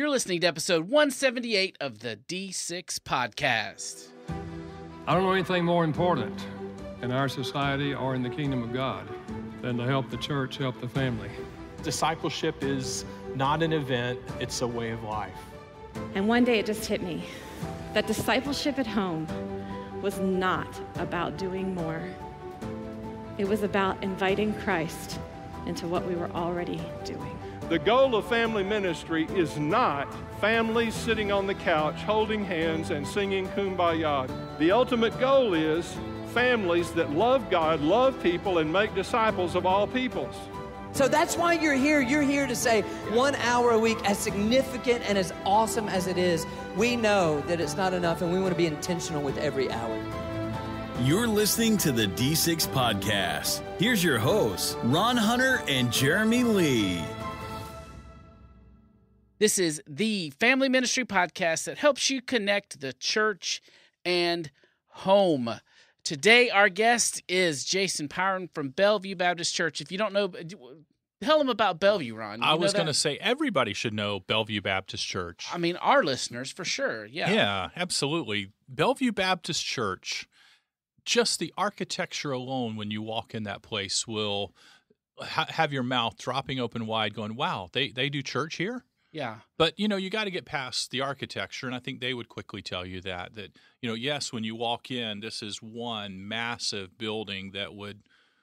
You're listening to episode 178 of the D6 Podcast. I don't know anything more important in our society or in the kingdom of God than to help the church, help the family. Discipleship is not an event, it's a way of life. And one day it just hit me that discipleship at home was not about doing more. It was about inviting Christ into what we were already doing. The goal of family ministry is not families sitting on the couch holding hands and singing Kumbaya. The ultimate goal is families that love God, love people, and make disciples of all peoples. So that's why you're here. You're here to say 1 hour a week, as significant and as awesome as it is, we know that it's not enough, and we want to be intentional with every hour. You're listening to the D6 Podcast. Here's your hosts, Ron Hunter and Jeremy Lee. This is the family ministry podcast that helps you connect the church and home. Today, our guest is Jason Pyron from Bellevue Baptist Church. If you don't know, tell them about Bellevue, Ron. I was going to say everybody should know Bellevue Baptist Church. I mean, our listeners, for sure, yeah. Yeah, absolutely. Bellevue Baptist Church, just the architecture alone when you walk in that place will have your mouth dropping open wide going, wow, they do church here? Yeah. But, you got to get past the architecture, and I think they would quickly tell you that, yes, when you walk in, this is one massive building that would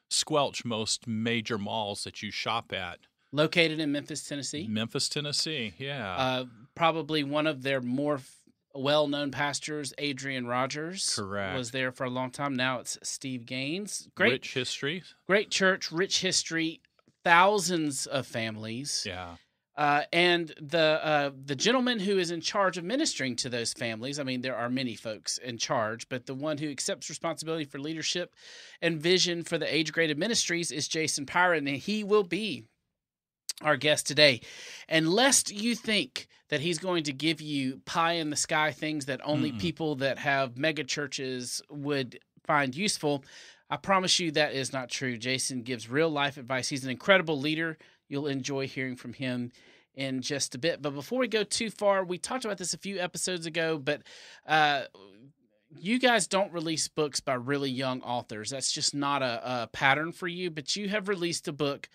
squelch most major malls that you shop at. Located in Memphis, Tennessee. Memphis, Tennessee, yeah. Probably one of their more well-known pastors, Adrian Rogers. Correct. Was there for a long time. Now it's Steve Gaines. Rich history. Great church, rich history, thousands of families. Yeah. And the gentleman who is in charge of ministering to those families, I mean, there are many folks in charge, but the one who accepts responsibility for leadership and vision for the age-graded ministries is Jason Pyron, and he will be our guest today. And lest you think that he's going to give you pie-in-the-sky things that only people that have mega churches would find useful, I promise you that is not true. Jason gives real-life advice. He's an incredible leader. You'll enjoy hearing from him in just a bit. But before we go too far, we talked about this a few episodes ago, but you guys don't release books by really young authors. That's just not a pattern for you, but you have released a book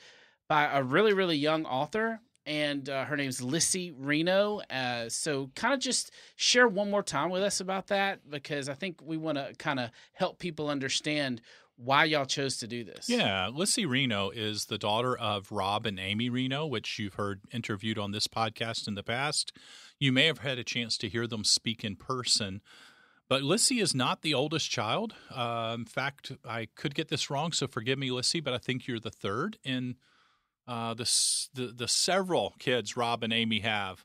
by a really, really young author, and her name's Lissy Reno. So kind of just share one more time with us about that, because I think we want to kind of help people understand why y'all chose to do this. Yeah, Lissy Reno is the daughter of Rob and Amy Reno, which you've heard interviewed on this podcast in the past. You may have had a chance to hear them speak in person, but Lissy is not the oldest child. In fact, I could get this wrong, so forgive me, Lissy, but I think you're the third in the several kids Rob and Amy have.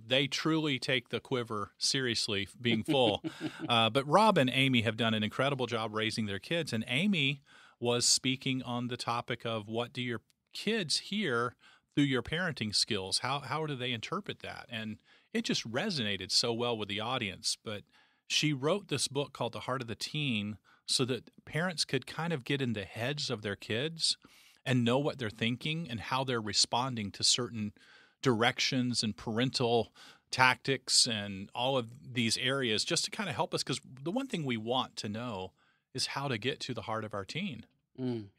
They truly take the quiver seriously, being full. But Rob and Amy have done an incredible job raising their kids. And Amy was speaking on the topic of, what do your kids hear through your parenting skills? How do they interpret that? And it just resonated so well with the audience. But she wrote this book called The Heart of the Teen so that parents could kind of get in the heads of their kids and know what they're thinking and how they're responding to certain directions and parental tactics and all of these areas, just to kind of help us, because the one thing we want to know is how to get to the heart of our teen.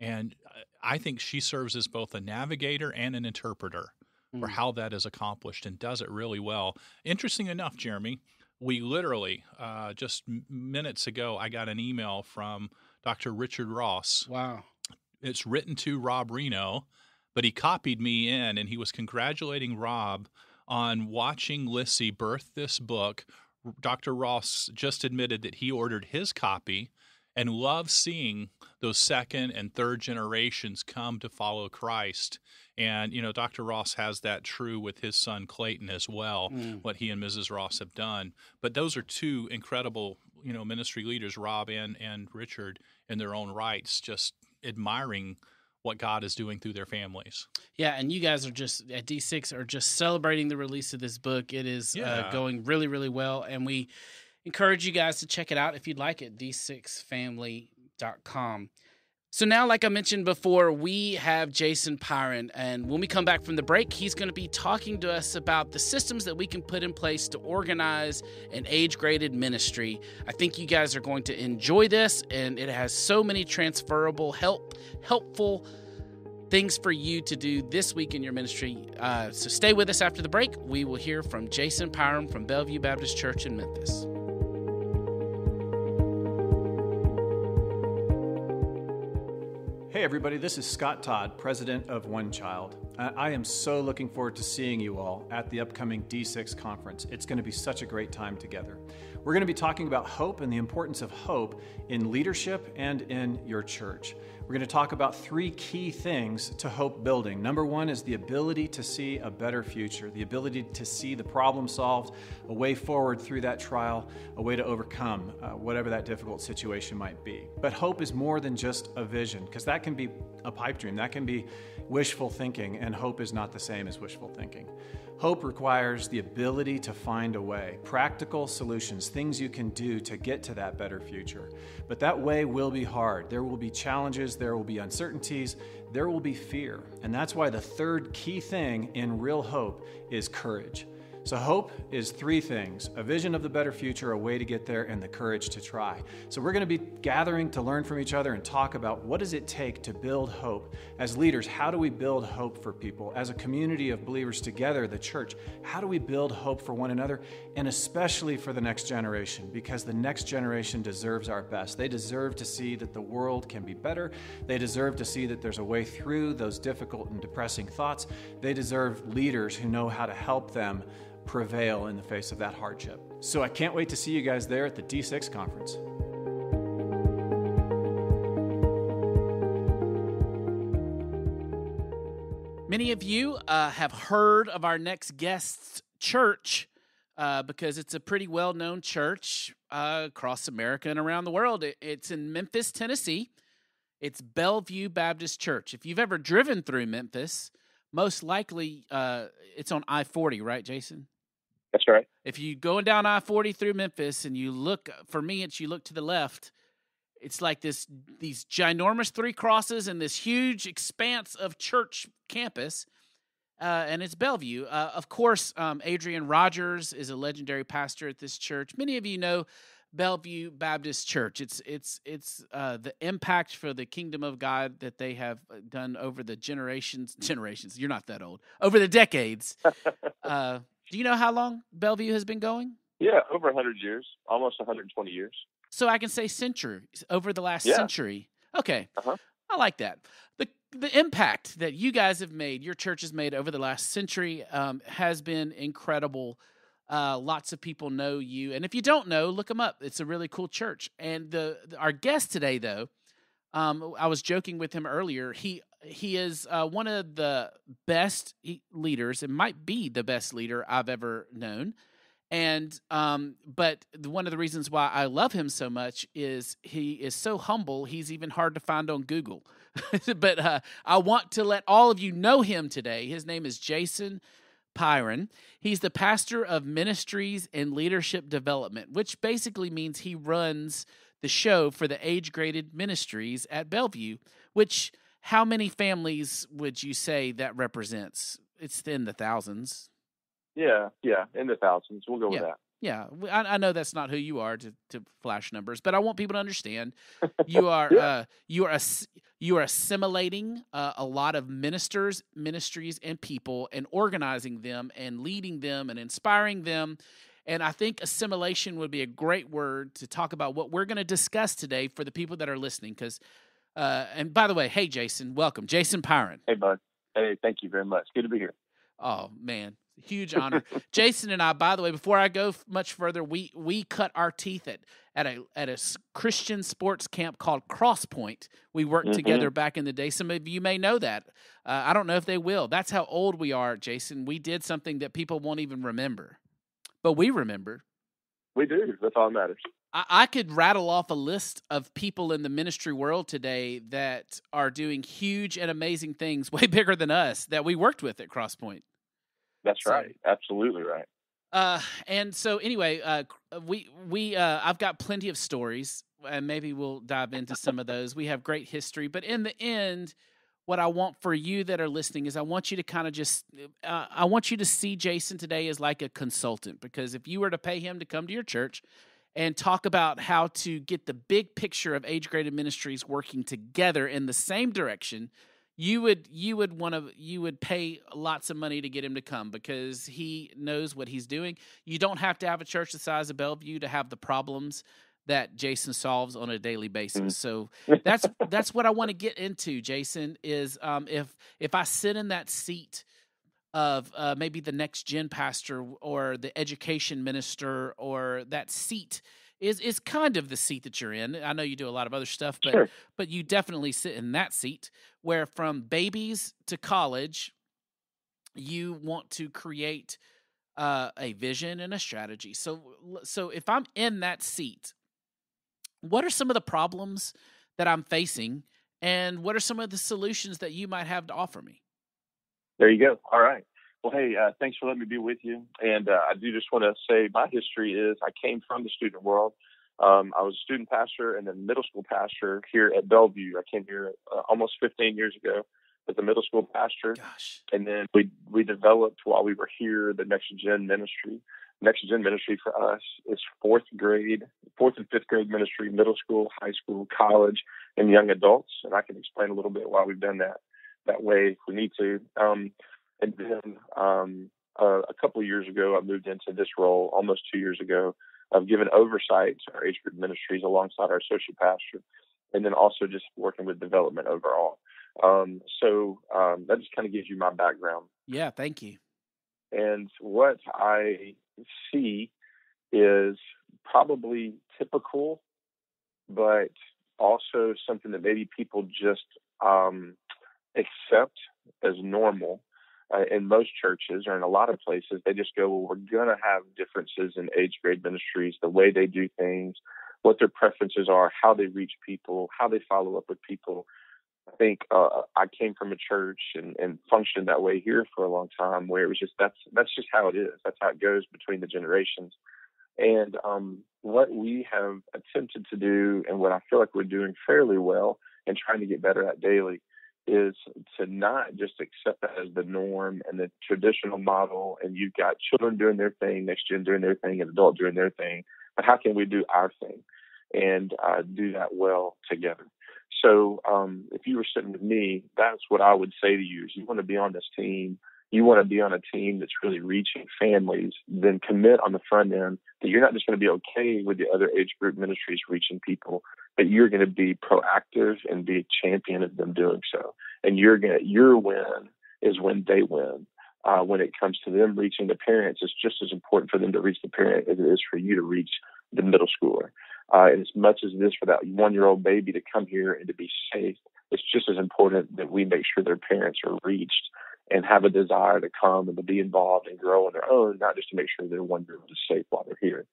And I think she serves as both a navigator and an interpreter for how that is accomplished, and does it really well. Interesting enough, Jeremy, we literally just minutes ago, I got an email from Dr. Richard Ross. Wow. It's written to Rob Reno, but he copied me in, and he was congratulating Rob on watching Lissy birth this book. Dr. Ross just admitted that he ordered his copy and loves seeing those second and third generations come to follow Christ. And, Dr. Ross has that true with his son Clayton as well, what he and Mrs. Ross have done. But those are two incredible, ministry leaders, Rob and Richard, in their own rights, just admiring what God is doing through their families. Yeah, and you guys are just, at D6, are just celebrating the release of this book. It is going really, really well, and we encourage you guys to check it out if you'd like it, d6family.com. So now, like I mentioned before, we have Jason Pyron, and when we come back from the break, he's going to be talking to us about the systems that we can put in place to organize an age-graded ministry. I think you guys are going to enjoy this, and it has so many transferable, helpful things for you to do this week in your ministry. So stay with us after the break. We will hear from Jason Pyron from Bellevue Baptist Church in Memphis. Hey everybody, this is Scott Todd, president of One Child. I am so looking forward to seeing you all at the upcoming D6 conference. It's going to be such a great time together. We're going to be talking about hope and the importance of hope in leadership and in your church. We're going to talk about 3 key things to hope building. Number 1 is the ability to see a better future, the ability to see the problem solved, a way forward through that trial, a way to overcome whatever that difficult situation might be. But hope is more than just a vision, because that can be a pipe dream, that can be wishful thinking, and hope is not the same as wishful thinking. Hope requires the ability to find a way, practical solutions, things you can do to get to that better future. But that way will be hard. There will be challenges, there will be uncertainties, there will be fear. And that's why the 3rd key thing in real hope is courage. So hope is 3 things: a vision of the better future, a way to get there, and the courage to try. So we're going to be gathering to learn from each other and talk about what does it take to build hope. As leaders, how do we build hope for people? As a community of believers together, the church, how do we build hope for one another, and especially for the next generation? Because the next generation deserves our best. They deserve to see that the world can be better. They deserve to see that there's a way through those difficult and depressing thoughts. They deserve leaders who know how to help them prevail in the face of that hardship. So I can't wait to see you guys there at the D6 conference. Many of you have heard of our next guest's church because it's a pretty well-known church across America and around the world. It's in Memphis, Tennessee. It's Bellevue Baptist Church. If you've ever driven through Memphis, most likely it's on I-40, right, Jason? That's right. If you're going down I-40 through Memphis and you look, for me, you look to the left, it's like these ginormous 3 crosses and this huge expanse of church campus, and it's Bellevue. Of course, Adrian Rogers is a legendary pastor at this church. Many of you know Bellevue Baptist Church. It's the impact for the kingdom of God that they have done over the generations. You're not that old. Over the decades. Do you know how long Bellevue has been going? Yeah, over 100 years, almost 120 years. So I can say century, over the last century. Okay, I like that. The impact that you guys have made, your church has made over the last century has been incredible. Lots of people know you. And if you don't know, look them up. It's a really cool church. And our guest today, though, I was joking with him earlier. He is one of the best leaders. It might be the best leader I've ever known. And but one of the reasons why I love him so much is he is so humble. He's even hard to find on Google. But I want to let all of you know him today. His name is Jason Pyron. He's the pastor of ministries and leadership development, which basically means he runs the show for the age-graded ministries at Bellevue, which how many families would you say that represents? It's in the thousands. Yeah, in the thousands. We'll go with that. Yeah, I know that's not who you are to flash numbers, but I want people to understand you are you are assimilating a lot of ministers, ministries, and people, and organizing them, and leading them, and inspiring them. And I think assimilation would be a great word to talk about what we're going to discuss today for the people that are listening. Because, and by the way, hey Jason, welcome, Jason Pyron. Hey bud. Hey, thank you very much. Good to be here. Oh man. Huge honor. Jason and I, by the way, before I go much further, we cut our teeth at a Christian sports camp called Cross Point. We worked together back in the day. Some of you may know that. I don't know if they will. That's how old we are, Jason. We did something that people won't even remember, but we remember. We do. That's all that matters. I could rattle off a list of people in the ministry world today that are doing huge and amazing things, way bigger than us, that we worked with at Cross Point. That's right. Absolutely right. And so anyway, I've got plenty of stories and maybe we'll dive into some of those. We have great history, but in the end, what I want for you that are listening is I want you to kind of just, I want you to see Jason today as like a consultant, because if you were to pay him to come to your church and talk about how to get the big picture of age-graded ministries working together in the same direction, you would pay lots of money to get him to come, because he knows what he's doing. You don't have to have a church the size of Bellevue to have the problems that Jason solves on a daily basis. So that's what I want to get into, Jason, is if I sit in that seat of maybe the next gen pastor or the education minister, or that seat is kind of the seat that you're in. I know you do a lot of other stuff, but Sure. but you definitely sit in that seat where from babies to college, you want to create a vision and a strategy. So if I'm in that seat, what are some of the problems that I'm facing, and what are some of the solutions that you might have to offer me? There you go. All right. Well, hey, thanks for letting me be with you. And I do just want to say my history is I came from the student world. I was a student pastor and then middle school pastor here at Bellevue. I came here almost 15 years ago as a middle school pastor. Gosh. And then we developed, while we were here, the Next Gen ministry. Next Gen ministry for us is fourth and fifth grade ministry, middle school, high school, college, and young adults. And I can explain a little bit why we've done that way if we need to. And then a couple of years ago, I moved into this role almost 2 years ago. I've given oversight to our age group ministries alongside our associate pastor, and then also just working with development overall. So that just kind of gives you my background. Yeah, thank you. And what I see is probably typical, but also something that maybe people just accept as normal. In most churches or in a lot of places, they just go, well, we're going to have differences in age grade ministries, the way they do things, what their preferences are, how they reach people, how they follow up with people. I think I came from a church and functioned that way here for a long time, where it was just that's just how it is. That's how it goes between the generations. And what we have attempted to do, and what I feel like we're doing fairly well and trying to get better at daily, is to not just accept that as the norm and the traditional model, and you've got children doing their thing, next gen doing their thing, and adult doing their thing. But how can we do our thing and do that well together? So if you were sitting with me, that's what I would say to you is you want to be on this team. You want to be on a team that's really reaching families, then commit on the front end that you're not just going to be okay with the other age group ministries reaching people, but you're going to be proactive and be a champion of them doing so. And your win is when they win. When it comes to them reaching the parents, it's just as important for them to reach the parent as it is for you to reach the middle schooler. And as much as it is for that 1-year-old baby to come here and to be safe, it's just as important that we make sure their parents are reached and have a desire to come and to be involved and grow on their own, not just to make sure their 1-year-old is safe while they're here.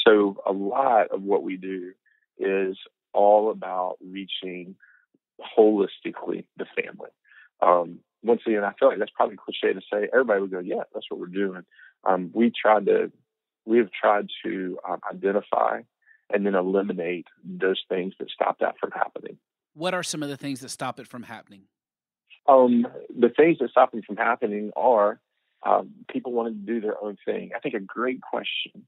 So a lot of what we do is all about reaching holistically the family. Once again, I feel like that's probably cliche to say. Everybody would go, yeah, that's what we're doing. We have tried to identify and then eliminate those things that stop that from happening. What are some of the things that stop it from happening? The things that stop them from happening are people wanting to do their own thing. I think a great question.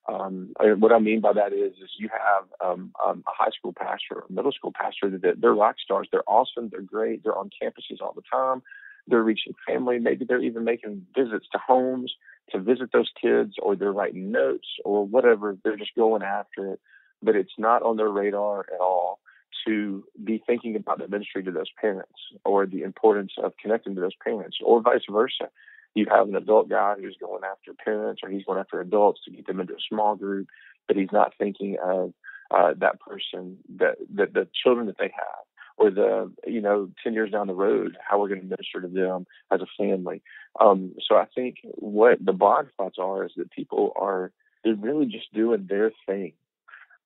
What I mean by that is you have a high school pastor or a middle school pastor that they're rock stars. They're awesome. They're great. They're on campuses all the time. They're reaching family. Maybe they're even making visits to homes to visit those kids, or they're writing notes or whatever. They're just going after it, but it's not on their radar at all to be thinking about the ministry to those parents or the importance of connecting to those parents, or vice versa. You have an adult guy who's going after parents, or he's going after adults to get them into a small group, but he's not thinking of that person, that the children that they have, or 10 years down the road, how we're going to minister to them as a family. So I think what the blind spots are is that they're really just doing their thing.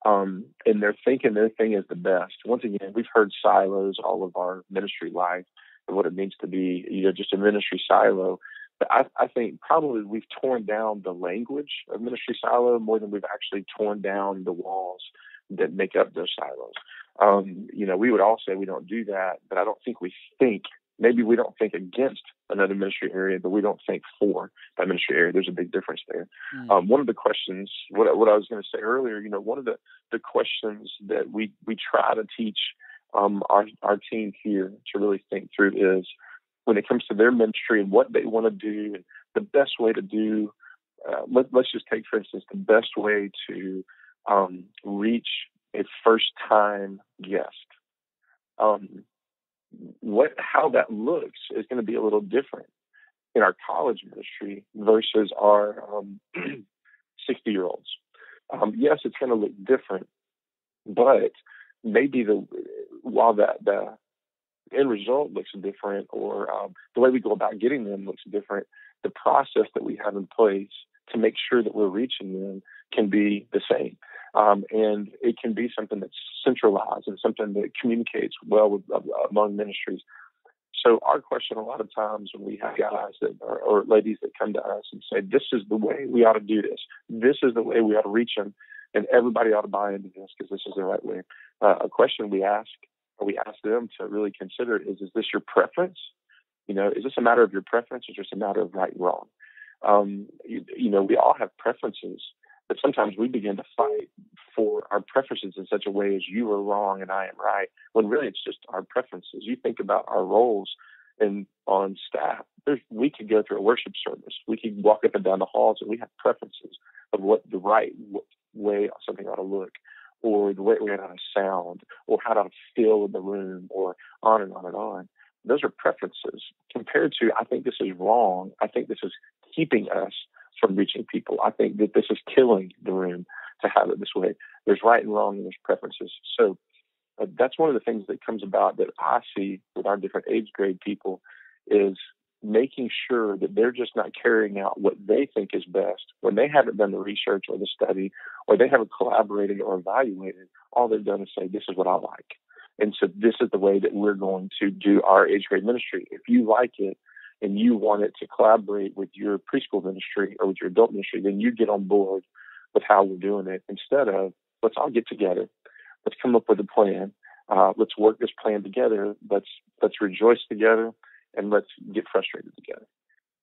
And they're thinking their thing is the best. Once again, we've heard silos all of our ministry life and what it means to be, just a ministry silo. But I think probably we've torn down the language of ministry silo more than we've actually torn down the walls. that make up those silos. We would all say we don't do that, but I don't think we think. Maybe we don't think against another ministry area, but we don't think for that ministry area. There's a big difference there. One of the questions, what I was going to say earlier, one of the questions that we try to teach our team here to really think through is when it comes to their ministry and what they want to do, and the best way to do. Let's just take, for instance, the best way to reach a first-time guest. How that looks is going to be a little different in our college ministry versus our 60-year-olds. Yes, it's going to look different, but maybe while the end result looks different, or the way we go about getting them looks different, the process that we have in place to make sure that we're reaching them can be the same. And it can be something that's centralized and something that communicates well among ministries. So our question a lot of times when we have guys or ladies that come to us and say, this is the way we ought to do this. This is the way we ought to reach them. And everybody ought to buy into this because this is the right way. A question we ask them to really consider is this your preference? Is this a matter of your preference or just a matter of right and wrong? We all have preferences, but sometimes we begin to fight for our preferences in such a way as you are wrong and I am right, when really it's just our preferences. You think about our roles on staff. We could go through a worship service. We could walk up and down the halls, and we have preferences of what the right way something ought to look, or the way it ought to sound, or how it ought to feel in the room, or on and on and on. Those are preferences compared to, I think this is wrong. I think this is keeping us from reaching people. I think that this is killing the room to have it this way. There's right and wrong, and there's preferences. So that's one of the things that comes about that I see with our different age grade people is making sure that they're just not carrying out what they think is best when they haven't done the research or the study, or they haven't collaborated or evaluated. All they've done is say, this is what I like. And so this is the way that we're going to do our age grade ministry. If you like it and you want it to collaborate with your preschool ministry or with your adult ministry, then you get on board with how we're doing it, instead of let's all get together. Let's come up with a plan. Let's work this plan together. Let's rejoice together, and let's get frustrated together.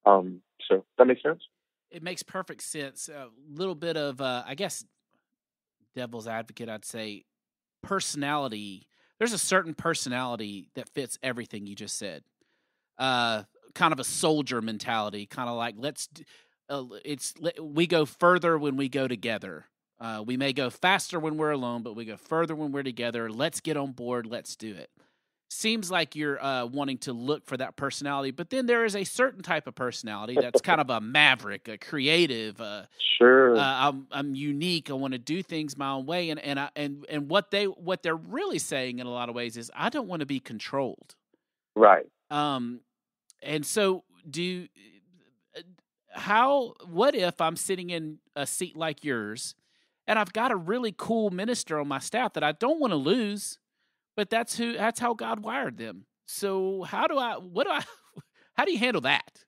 So that makes sense? It makes perfect sense. A little bit of, I guess, devil's advocate, I'd say, personality. There's a certain personality that fits everything you just said. Kind of a soldier mentality, kind of like we go further when we go together. We may go faster when we're alone, but we go further when we're together. Let's get on board. Let's do it. Seems like you're wanting to look for that personality, but then there is a certain type of personality that's kind of a maverick, a creative. Sure. I'm unique. I want to do things my own way, and what they're really saying in a lot of ways is I don't want to be controlled. Right. And so what if I'm sitting in a seat like yours, and I've got a really cool minister on my staff that I don't want to lose? But that's how God wired them. So how do you handle that?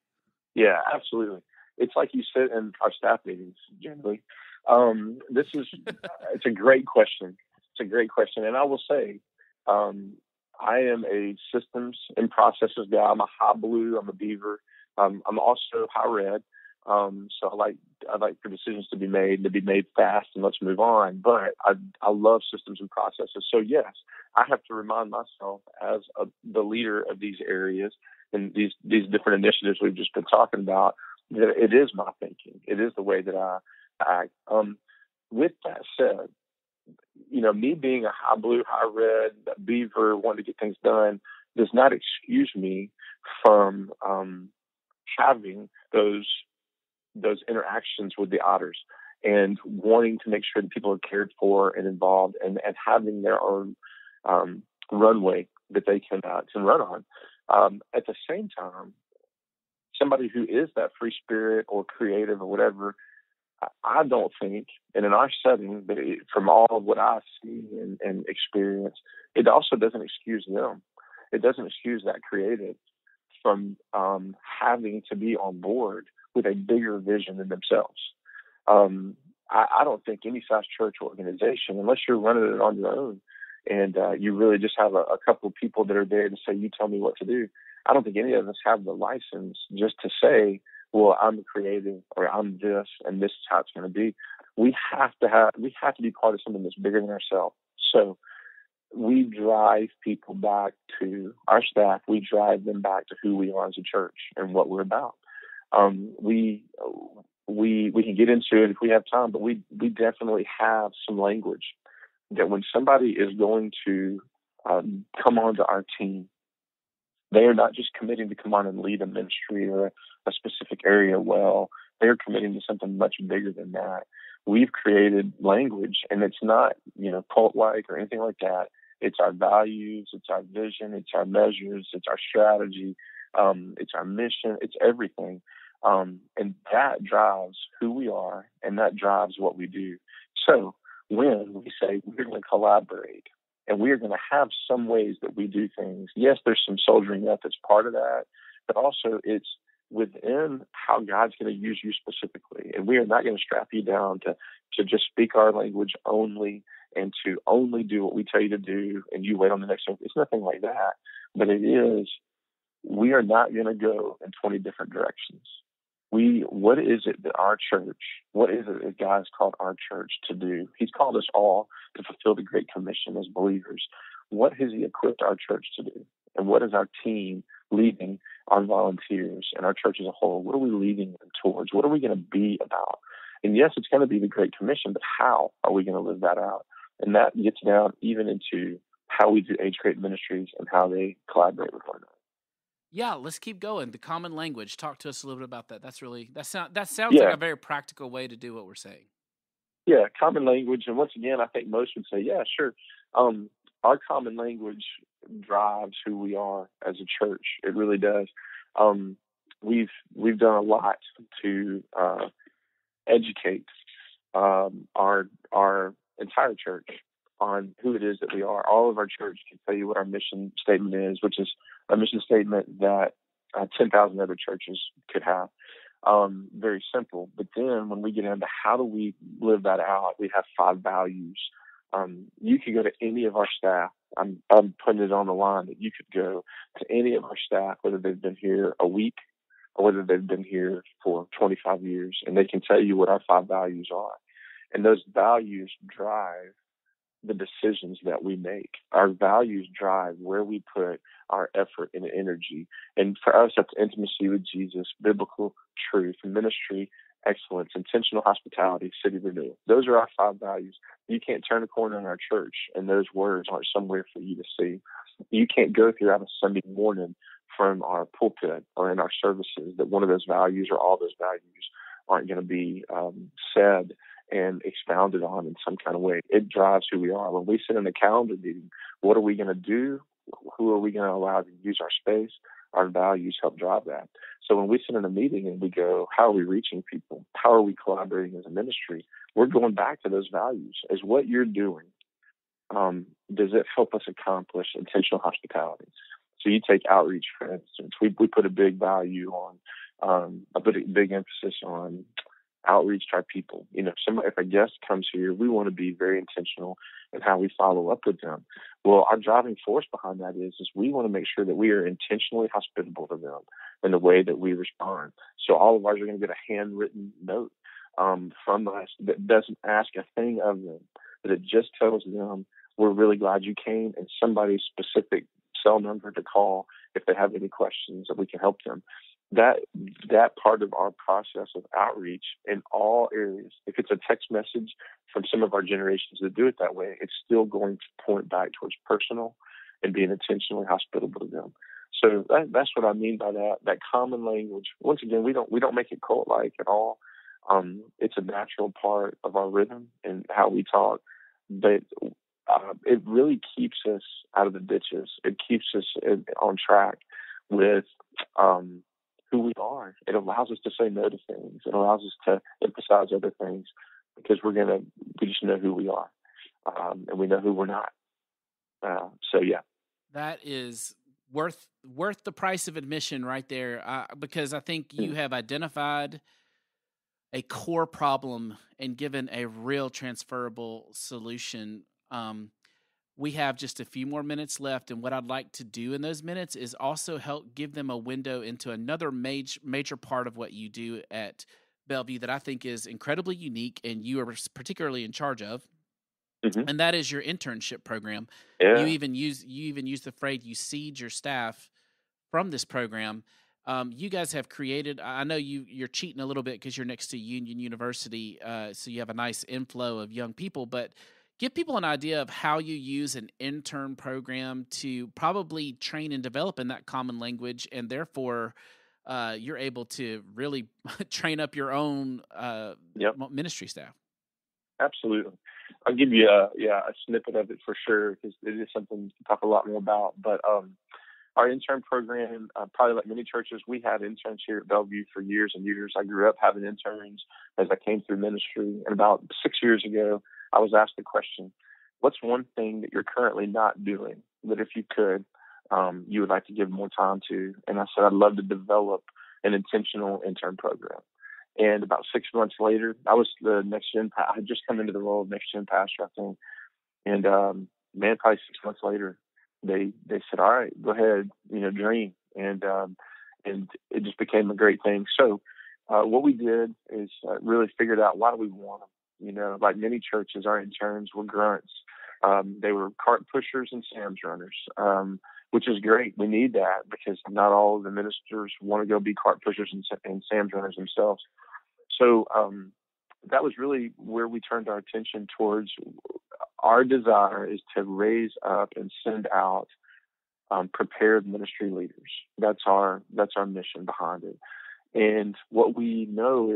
Yeah, absolutely. It's like you said in our staff meetings generally. It's a great question. It's a great question. And I will say, I am a systems and processes guy. I'm a high blue. I'm a beaver. I'm also high red. So I like for decisions to be made fast, and let's move on. But I love systems and processes. So yes, I have to remind myself as the leader of these areas and these different initiatives we've just been talking about, that it is my thinking. It is the way that I act. With that said, me being a high blue, high red beaver, wanting to get things done, does not excuse me from having those interactions with the otters and wanting to make sure that people are cared for and involved and having their own runway that they can run on. At the same time, somebody who is that free spirit or creative or whatever, I don't think, and in our setting, from all of what I see and experience, it also doesn't excuse them. It doesn't excuse that creative from having to be on board with a bigger vision than themselves. I don't think any size church organization, unless you're running it on your own and you really just have a couple of people that are there to say, you tell me what to do, I don't think any of us have the license just to say, well, I'm creative or I'm this and this is how it's going to be. We have to be part of something that's bigger than ourselves. So we drive people back to our staff. We drive them back to who we are as a church and what we're about. We can get into it if we have time, but we definitely have some language that when somebody is going to come onto our team, they are not just committing to come on and lead a ministry or a specific area well. They're committing to something much bigger than that. We've created language, and it's not, cult-like or anything like that. It's our values, it's our vision, it's our measures, it's our strategy, it's our mission, it's everything. And that drives who we are, and that drives what we do. So when we say we're going to collaborate, and we are going to have some ways that we do things, yes, there's some soldiering up that's part of that, but also it's within how God's going to use you specifically. And we are not going to strap you down to just speak our language only and to only do what we tell you to do and you wait on the next one. It's nothing like that. But it is, we are not going to go in 20 different directions. What is it that our church, what is it that God has called our church to do? He's called us all to fulfill the Great Commission as believers. What has He equipped our church to do? And what is our team leading our volunteers and our church as a whole? What are we leading them towards? What are we going to be about? And yes, it's going to be the Great Commission, but how are we going to live that out? And that gets down even into how we do age grade ministries and how they collaborate with one another. Yeah, let's keep going. The common language. Talk to us a little bit about that. That sounds like a very practical way to do what we're saying. Yeah, common language. And once again, I think most would say, yeah, sure. Our common language drives who we are as a church. It really does. We've done a lot to educate our entire church on who it is that we are. All of our church can tell you what our mission statement is, which is a mission statement that 10,000 other churches could have. Very simple. But then when we get into how do we live that out, we have 5 values. You could go to any of our staff. I'm putting it on the line that you could go to any of our staff, whether they've been here a week or whether they've been here for 25 years, and they can tell you what our 5 values are. And those values drive the decisions that we make. Our values drive where we put our effort and energy. And for us, that's intimacy with Jesus, biblical truth, ministry, excellence, intentional hospitality, city renewal. Those are our 5 values. You can't turn a corner in our church and those words aren't somewhere for you to see. You can't go throughout a Sunday morning from our pulpit or in our services that one of those values or all those values aren't going to be said and expounded on in some kind of way. It drives who we are. When we sit in a calendar meeting, what are we going to do? Who are we going to allow to use our space? Our values help drive that. So when we sit in a meeting and we go, how are we reaching people? How are we collaborating as a ministry? We're going back to those values. Is what you're doing, does it help us accomplish intentional hospitality? So you take outreach, for instance. We put a big value on, a big emphasis on outreach to our people. If a guest comes here, we want to be very intentional in how we follow up with them. Well, our driving force behind that is we want to make sure that we are intentionally hospitable to them in the way that we respond. So all of ours are going to get a handwritten note from us that doesn't ask a thing of them, but it just tells them, we're really glad you came, and somebody's specific cell number to call if they have any questions that we can help them. That part of our process of outreach in all areas, if it's a text message from some of our generations that do it that way, it's still going to point back towards personal and being intentionally hospitable to them. So that's what I mean by that common language. Once again, we don't make it cult-like at all. It's a natural part of our rhythm and how we talk, but it really keeps us out of the ditches. It keeps us on track with who we are. It allows us to say no to things. It allows us to emphasize other things because we just know who we are, and we know who we're not. So yeah, that is worth the price of admission right there, because I think you have identified a core problem and given a real transferable solution. We have just a few more minutes left, and what I'd like to do in those minutes is also help give them a window into another major part of what you do at Bellevue that I think is incredibly unique and you are particularly in charge of. Mm-hmm. And that is your internship program. Yeah. You even use the phrase you seed your staff from this program. You guys have created. I know you're cheating a little bit because you're next to Union University, so you have a nice inflow of young people. But give people an idea of how you use an intern program to probably train and develop in that common language, and therefore you're able to really train up your own ministry staff. Absolutely. I'll give you a snippet of it for sure, because it is something to talk a lot more about. But our intern program, probably like many churches, we had interns here at Bellevue for years and years. I grew up having interns as I came through ministry. And about 6 years ago, I was asked the question, what's one thing that you're currently not doing that if you could, you would like to give more time to? And I said, I'd love to develop an intentional intern program. And about 6 months later, I was the I had just come into the role of next gen pastor, I think. And probably 6 months later, they said, all right, go ahead, dream. And it just became a great thing. So what we did is really figured out, why do we want them? Like many churches, our interns were grunts. They were cart pushers and Sam's runners, which is great. We need that because not all of the ministers want to go be cart pushers and Sam's runners themselves. So that was really where we turned our attention towards. Our desire is to raise up and send out prepared ministry leaders. That's our mission behind it. And what we know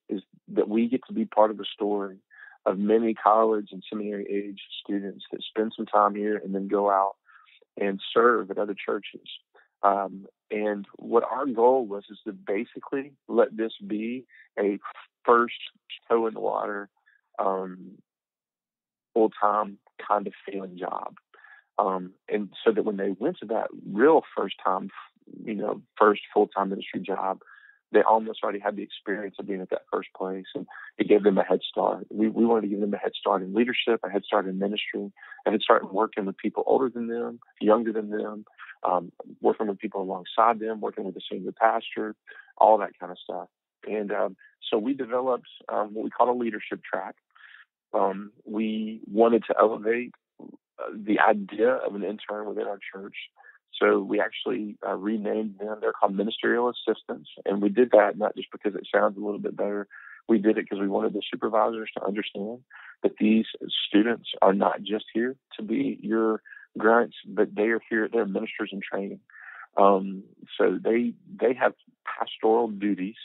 is that we get to be part of the story of many college and seminary age students that spend some time here and then go out and serve at other churches. And what our goal was is to basically let this be a first toe in the water, full-time kind of feeling job. And so that when they went to that real first full-time ministry job, they almost already had the experience of being at that first place, and it gave them a head start. We wanted to give them a head start in leadership, a head start in ministry, a head start in working with people older than them, younger than them, working with people alongside them, working with the senior pastor, all that kind of stuff. And so we developed what we call a leadership track. We wanted to elevate the idea of an intern within our church. So we actually renamed them. They're called ministerial assistants. And we did that not just because it sounds a little bit better. We did it because we wanted the supervisors to understand that these students are not just here to be your grunts, but they are here, they're ministers in training. So they have pastoral duties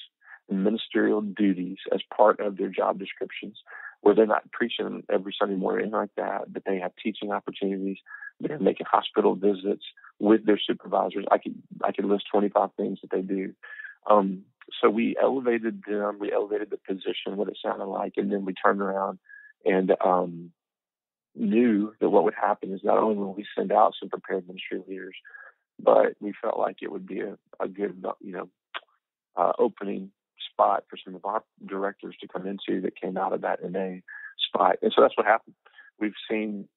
and ministerial duties as part of their job descriptions, where they're not preaching every Sunday morning like that, but they have teaching opportunities. They're making hospital visits with their supervisors. I could list 25 things that they do. So we elevated them. We elevated the position, what it sounded like, and then we turned around and knew that what would happen is not only will we send out some prepared ministry leaders, but we felt like it would be a good, opening spot for some of our directors to come into that came out of that MA spot. And so that's what happened. We've seen,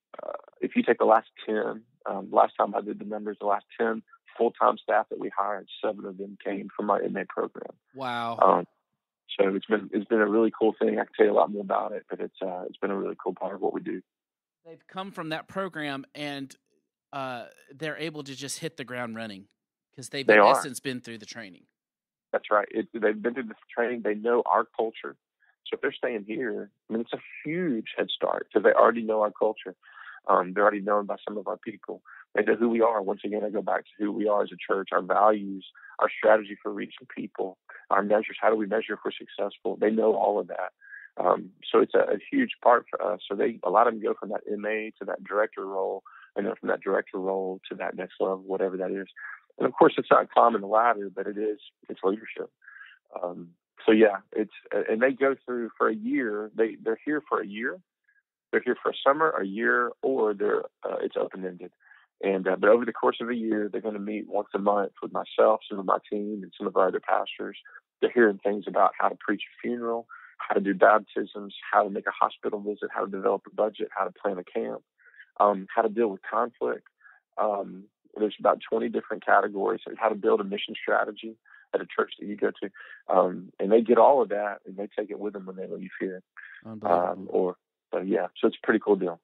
if you take the last 10, last time I did the numbers, the last 10 full-time staff that we hired, 7 of them came from our MA program. Wow. So it's been a really cool thing. I can tell you a lot more about it, but it's been a really cool part of what we do. They've come from that program, and they're able to just hit the ground running because they've in essence been through the training. That's right. They've been through the training. They know our culture. So if they're staying here, it's a huge head start because they already know our culture. They're already known by some of our people. They know who we are. Once again, I go back to who we are as a church, our values, our strategy for reaching people, our measures. How do we measure if we're successful? They know all of that. So it's a huge part for us. So a lot of them go from that MA to that director role, and then from that director role to that next level, whatever that is. And of course, it's not climbing the ladder, but it's leadership. So yeah, and they go through for a year. They're here for a year. They're here for a summer, a year, or it's open-ended. And but over the course of a year, they're going to meet once a month with myself, some of my team, and some of our other pastors. They're hearing things about how to preach a funeral, how to do baptisms, how to make a hospital visit, how to develop a budget, how to plan a camp, how to deal with conflict. There's about 20 different categories, and how to build a mission strategy at a church that you go to. And they get all of that, and they take it with them when they leave here. So it's a pretty cool deal.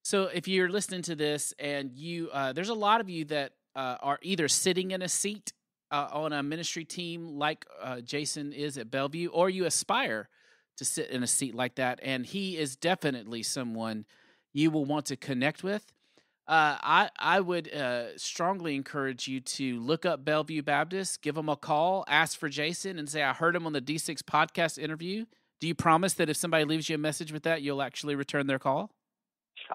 So if you're listening to this and you, there's a lot of you that are either sitting in a seat on a ministry team like Jason is at Bellevue, or you aspire to sit in a seat like that, and he is definitely someone you will want to connect with. I would strongly encourage you to look up Bellevue Baptist, give them a call, ask for Jason, and say, I heard him on the D6 podcast interview. Do you promise that if somebody leaves you a message with that, you'll actually return their call?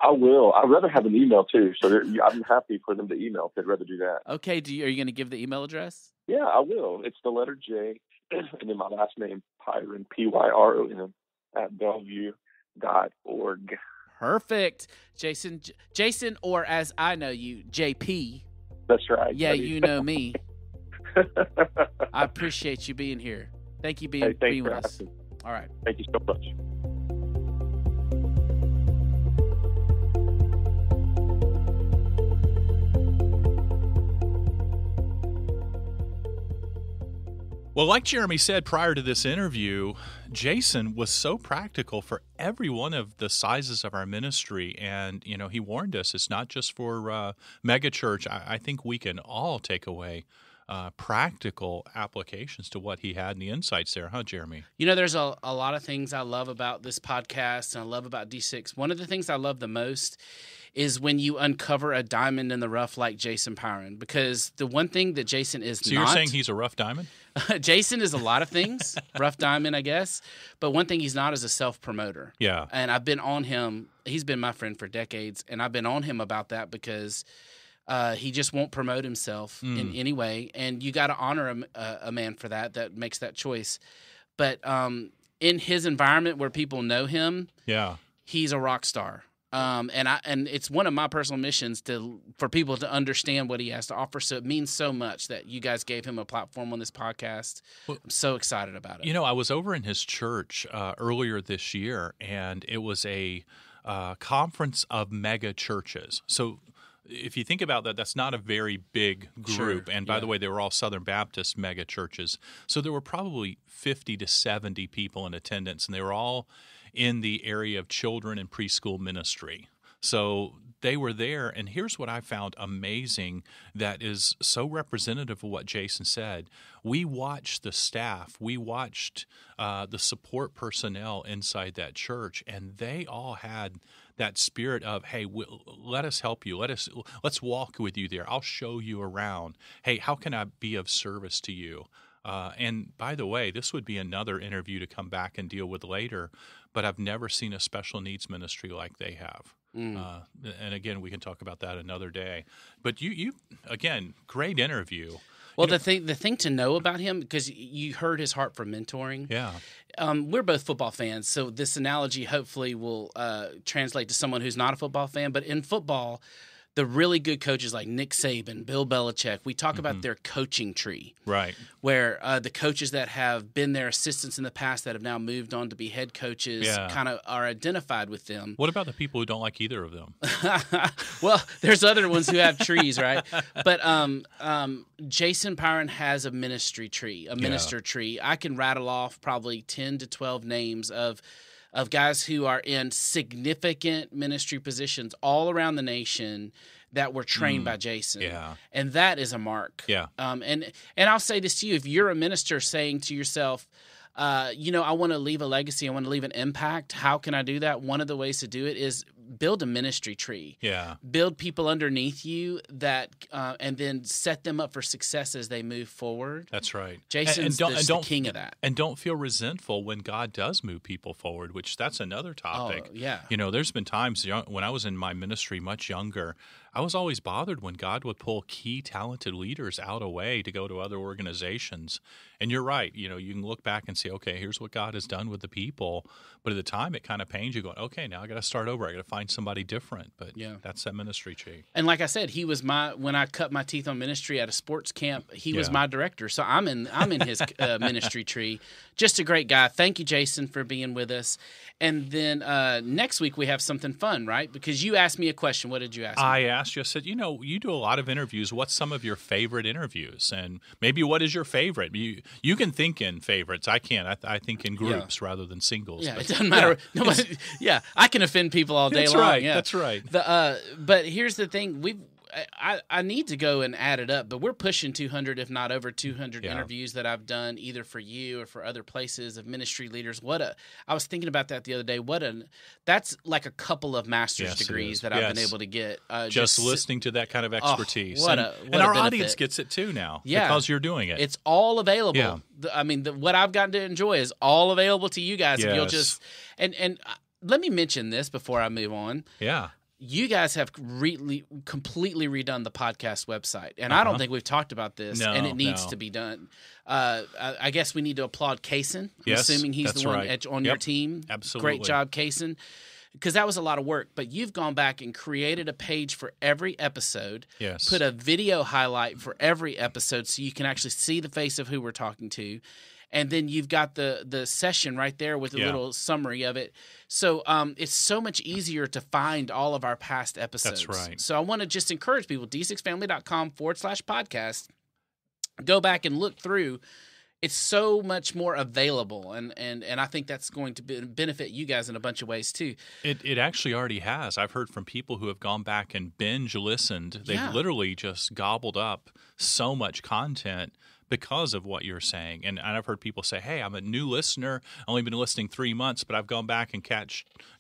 I will. I'd rather have an email, too. So I'm happy for them to email if they'd rather do that. Okay. Are you going to give the email address? Yeah, I will. It's the letter J, and then my last name, Pyron, Pyron, at bellevue.org. Perfect. Jason, or as I know you, JP. That's right. Yeah, buddy. You know me. I appreciate you being here. Thank you being with us. All right. Thank you so much. Well, like Jeremy said prior to this interview, Jason was so practical for every one of the sizes of our ministry. And, he warned us it's not just for mega church. I think we can all take away practical applications to what he had and the insights there, huh, Jeremy? There's a lot of things I love about this podcast and I love about D6. One of the things I love the most is when you uncover a diamond in the rough like Jason Pyron, because the one thing that Jason is not... So you're saying he's a rough diamond? Jason is a lot of things, rough diamond, I guess. But one thing he's not is a self-promoter. Yeah. And I've been on him. He's been my friend for decades, and I've been on him about that because he just won't promote himself in any way. And you got to honor a man for that makes that choice. But in his environment where people know him, he's a rock star. And it's one of my personal missions for people to understand what he has to offer. So it means so much that you guys gave him a platform on this podcast. I'm so excited about it. I was over in his church earlier this year, and it was a conference of mega churches. So if you think about that, that's not a very big group. Sure. And by the way, they were all Southern Baptist mega churches. So there were probably 50 to 70 people in attendance, and they were all in the area of children and preschool ministry. So they were there, and here's what I found amazing that is so representative of what Jason said. We watched the staff, we watched the support personnel inside that church, and they all had that spirit of, hey, let us help you. Let's walk with you there. I'll show you around. Hey, how can I be of service to you? And by the way, this would be another interview to come back and deal with later, but I've never seen a special needs ministry like they have. And again, we can talk about that another day. But you again, great interview. Well, the thing to know about him, because you heard his heart for mentoring. Yeah. We're both football fans, so this analogy hopefully will translate to someone who's not a football fan. But in football, the really good coaches like Nick Saban, Bill Belichick, we talk about their coaching tree. Right. Where the coaches that have been their assistants in the past that have now moved on to be head coaches kind of are identified with them. What about the people who don't like either of them? Well, there's other ones who have trees, right? But Jason Pyron has a ministry tree, a minister tree. I can rattle off probably 10 to 12 names of guys who are in significant ministry positions all around the nation that were trained by Jason. Yeah. And that is a mark. Yeah. And I'll say this to you, if you're a minister saying to yourself, I want to leave a legacy, I want to leave an impact, how can I do that? One of the ways to do it is build a ministry tree. Yeah. Build people underneath you that, and then set them up for success as they move forward. That's right. Jason's the king of that. And don't feel resentful when God does move people forward, which that's another topic. Oh, yeah. There's been times when I was in my ministry much younger, I was always bothered when God would pull key talented leaders out away to go to other organizations. And you're right. You can look back and say, okay, here's what God has done with the people. But at the time, it kind of pains you going, okay, now I got to start over. I got to find find somebody different. But Yeah. that's that ministry tree. And like I said, he was when I cut my teeth on ministry at a sports camp, he was Yeah. my director. So I'm in his ministry tree. Just a great guy. Thank you, Jason, for being with us. And then next week we have something fun, right? Because you asked me a question. What did you ask me? I asked you, I said, you do a lot of interviews. What's some of your favorite interviews? And maybe what is your favorite? You can think in favorites. I can't. I think in groups rather than singles. Yeah, but, it doesn't matter. Nobody, I can offend people all day That's long. right. Yeah. That's right. But here's the thing: I need to go and add it up, but we're pushing 200, if not over 200 interviews that I've done either for you or for other places of ministry leaders. I was thinking about that the other day. That's like a couple of master's degrees that I've been able to get. Just listening to that kind of expertise. What and a our benefit. Audience gets it too now because you're doing it. It's all available. Yeah. What I've gotten to enjoy is all available to you guys. Yes. If you'll just and let me mention this before I move on. Yeah. You guys have completely redone the podcast website, and I don't think we've talked about this, and it needs to be done. I guess we need to applaud Kaysen. I'm assuming he's the one on your team. Absolutely. Great job, Kaysen, because that was a lot of work. But you've gone back and created a page for every episode, put a video highlight for every episode so you can actually see the face of who we're talking to. And then you've got the session right there with a little summary of it. So it's so much easier to find all of our past episodes. That's right. So I want to just encourage people, d6family.com/podcast. Go back and look through. It's so much more available, and I think that's going to benefit you guys in a bunch of ways too. It actually already has. I've heard from people who have gone back and binge listened. They've literally just gobbled up so much content because of what you're saying. And I've heard people say, hey, I'm a new listener. I've only been listening 3 months, but I've gone back and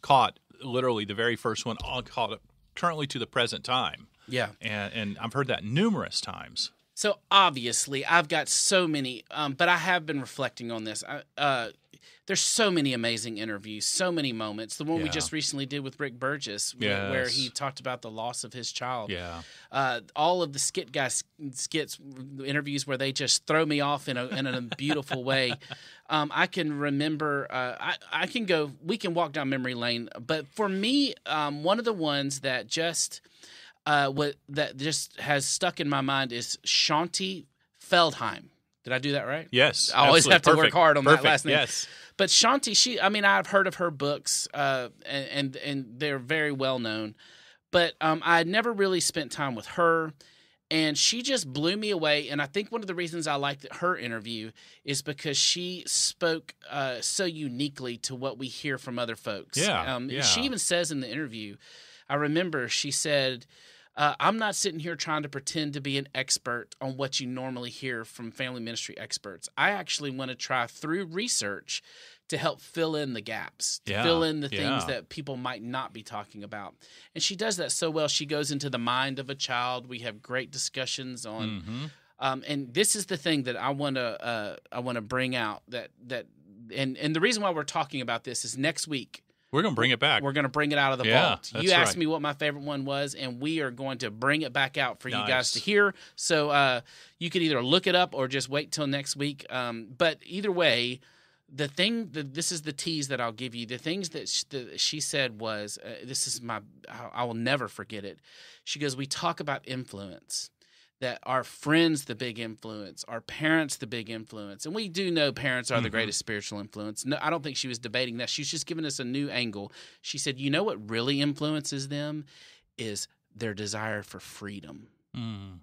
caught literally the very first one, all caught it currently to the present time. Yeah. And I've heard that numerous times. So obviously, I've got so many, but I have been reflecting on this. There's so many amazing interviews, so many moments. The one we just recently did with Rick Burgess, where he talked about the loss of his child. Yeah. All of the skits, interviews where they just throw me off in a beautiful way. I can remember. We can walk down memory lane, but for me, one of the ones that just has stuck in my mind is Shanti Feldheim. Did I do that right? Yes. I always have to work hard on that last name. Yes. But Shanti, I've heard of her books, and they're very well known. But I had never really spent time with her, and she just blew me away. And I think one of the reasons I liked her interview is because she spoke so uniquely to what we hear from other folks. She even says in the interview, I remember she said, I'm not sitting here trying to pretend to be an expert on what you normally hear from family ministry experts. I actually want to try through research to help fill in the gaps, to fill in the things that people might not be talking about. And she does that so well. She goes into the mind of a child. We have great discussions on, and this is the thing that I want to bring out and the reason why we're talking about this is next week. We're going to bring it back. We're going to bring it out of the vault. You asked right. me what my favorite one was, and we are going to bring it back out for you guys to hear. So you can either look it up or just wait till next week. But either way, this is the tease that I'll give you. The things that she said was, I will never forget it. She goes, we talk about influence. That our friends, the big influence, our parents, the big influence. And we do know parents are the greatest spiritual influence. No, I don't think she was debating that. She's just giving us a new angle. She said, you know what really influences them is their desire for freedom. Mm.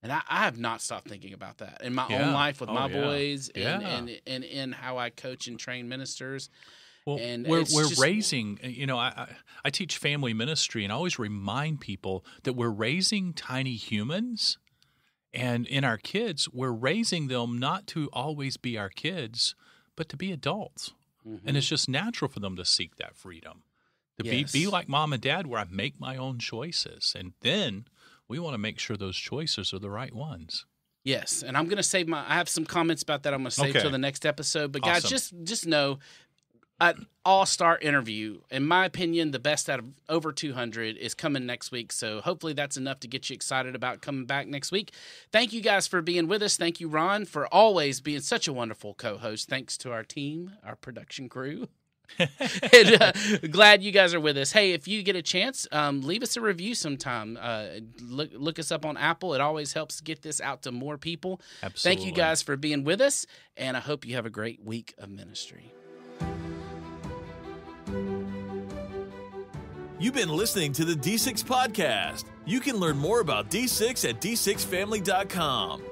And I have not stopped thinking about that in my own life with my boys and in how I coach and train ministers. Well, and we're raising, I teach family ministry and I always remind people that we're raising tiny humans, and in our kids, we're raising them not to always be our kids, but to be adults. Mm-hmm. And it's just natural for them to seek that freedom, to be like mom and dad, where I make my own choices. And then we want to make sure those choices are the right ones. Yes, and I'm going to save I have some comments about that I'm going to save till the next episode. But guys, just know, an all-star interview. In my opinion, the best out of over 200 is coming next week. So hopefully that's enough to get you excited about coming back next week. Thank you guys for being with us. Thank you, Ron, for always being such a wonderful co-host. Thanks to our team, our production crew. And, glad you guys are with us. Hey, if you get a chance, leave us a review sometime. Look us up on Apple. It always helps get this out to more people. Absolutely. Thank you guys for being with us, and I hope you have a great week of ministry. You've been listening to the D6 Podcast. You can learn more about D6 at d6family.com.